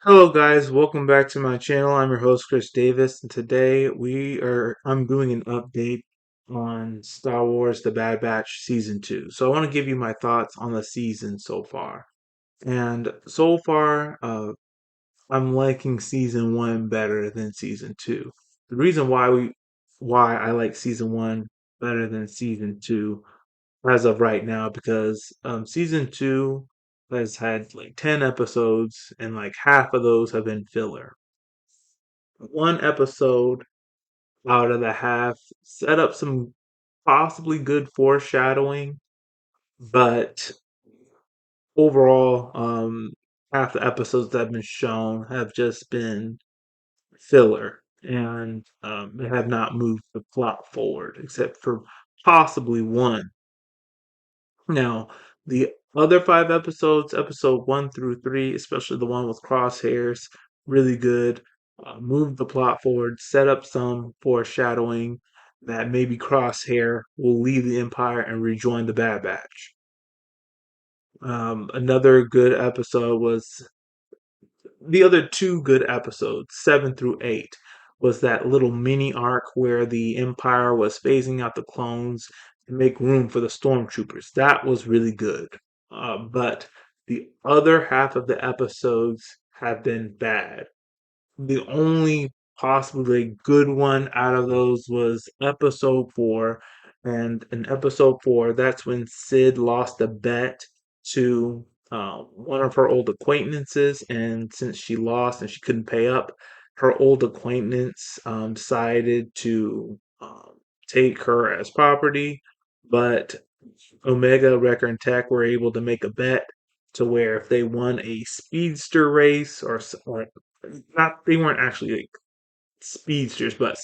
Hello guys, welcome back to my channel. I'm your host Chris Davis, and today I'm doing an update on Star Wars The Bad Batch Season 2. So I want to give you my thoughts on the season so far. And so far, I'm liking Season 1 better than Season 2. The reason why I like Season 1 better than Season 2 as of right now because season two has had like 10 episodes and like half of those have been filler. One episode out of the half set up some possibly good foreshadowing, but overall, half the episodes that have been shown have just been filler and they have not moved the plot forward except for possibly one. Now, the other five episodes, episode one through three, especially the one with crosshairs, really good. Moved the plot forward, set up some foreshadowing that maybe Crosshair will leave the Empire and rejoin the Bad Batch. Another good episode was the other two good episodes, seven through eight, was that little mini arc where the Empire was phasing out the clones to make room for the stormtroopers. That was really good. But the other half of the episodes have been bad. The only possibly good one out of those was episode four. And in episode four, that's when Sid lost a bet to one of her old acquaintances. And since she lost and she couldn't pay up, her old acquaintance decided to take her as property. But Omega, Wrecker, and Tech were able to make a bet to where if they won a speedster race or not, they weren't actually like speedsters, but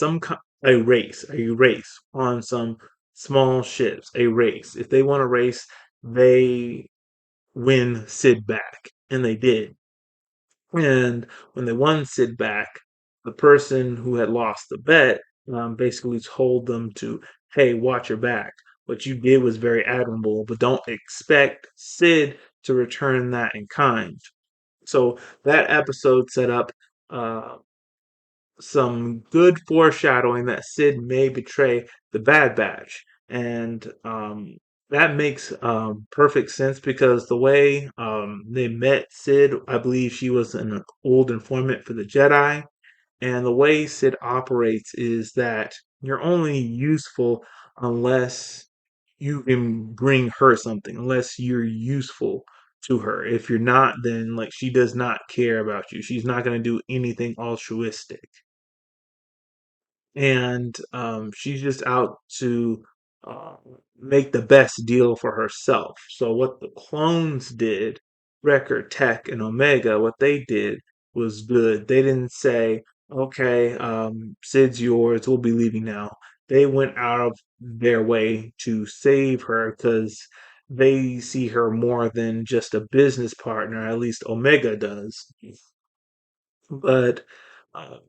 a race on some small ships, a race. If they won a race, they win Sid back, and they did. And when they won Sid back, the person who had lost the bet basically told them to, hey, watch your back. What you did was very admirable, but don't expect Sid to return that in kind. So that episode set up uh, some good foreshadowing that Sid may betray the Bad Batch. And that makes perfect sense because the way they met Sid, I believe she was an old informant for the Jedi. And the way Sid operates is that you're only useful unless you can bring her something, unless you're useful to her. If you're not, then like she does not care about you. She's not going to do anything altruistic, and she's just out to uh, make the best deal for herself. So what the clones did, Record, Tech, and Omega, what they did was good. They didn't say, "Okay, Sid's yours. We'll be leaving now." They went out of their way to save her because they see her more than just a business partner. At least Omega does. But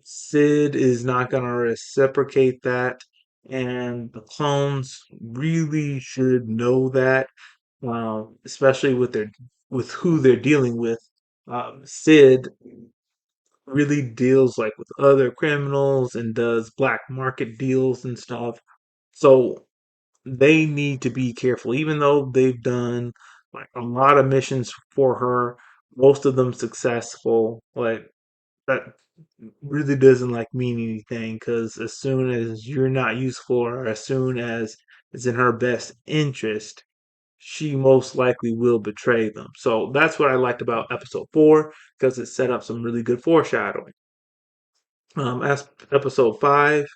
Sid is not going to reciprocate that, and the clones really should know that, especially with who they're dealing with. Sid really deals like with other criminals and does black market deals and stuff. So they need to be careful, even though they've done like a lot of missions for her, most of them successful. Like that really doesn't like mean anything because as soon as you're not useful or as soon as it's in her best interest, she most likely will betray them. So that's what I liked about episode four because it set up some really good foreshadowing. As episode five,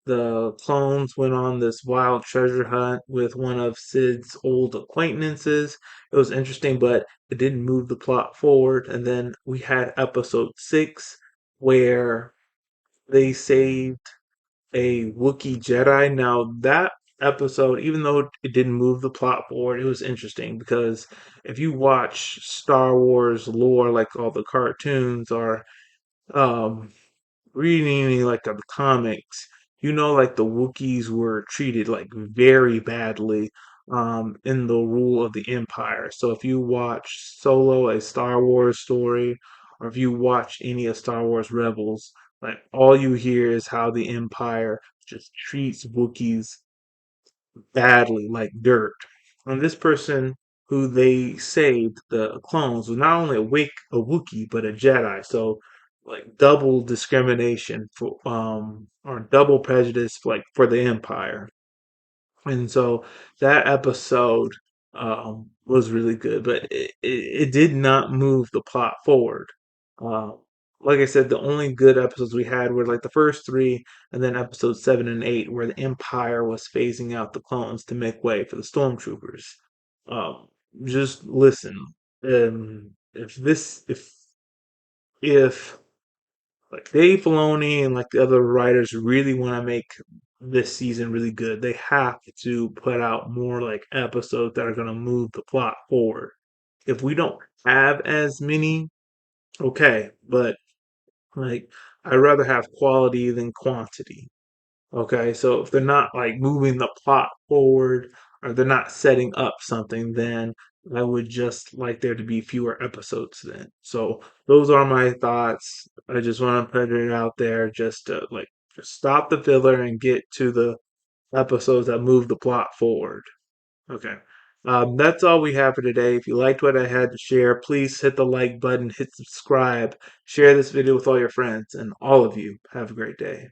the clones went on this wild treasure hunt with one of Sid's old acquaintances. It was interesting, but it didn't move the plot forward. And then we had episode six, where they saved a Wookiee Jedi. Now, that episode, even though it didn't move the plot forward, it was interesting because if you watch Star Wars lore, like all the cartoons or um, reading any like of the comics, you know, like the Wookiees were treated like very badly in the rule of the Empire. So if you watch Solo, a Star Wars story, or if you watch any of Star Wars Rebels, like all you hear is how the Empire just treats Wookiees badly, like dirt. And this person who they saved, the clones, was not only a Wookiee, but a Jedi. So like double discrimination for or double prejudice like for the Empire. And so that episode was really good, but it did not move the plot forward. Uh, like I said, the only good episodes we had were like the first three, and then episodes 7 and 8, where the Empire was phasing out the clones to make way for the Stormtroopers. Um, just listen. If like Dave Filoni and like the other writers really want to make this season really good, they have to put out more like episodes that are going to move the plot forward. If we don't have as many, okay, but like I'd rather have quality than quantity. Okay, so if they're not like moving the plot forward or they're not setting up something, then I would just like there to be fewer episodes then. So those are my thoughts. I just want to put it out there just to like just stop the filler and get to the episodes that move the plot forward. Okay. That's all we have for today. If you liked what I had to share, please hit the like button, hit subscribe, share this video with all your friends, and all of you have a great day.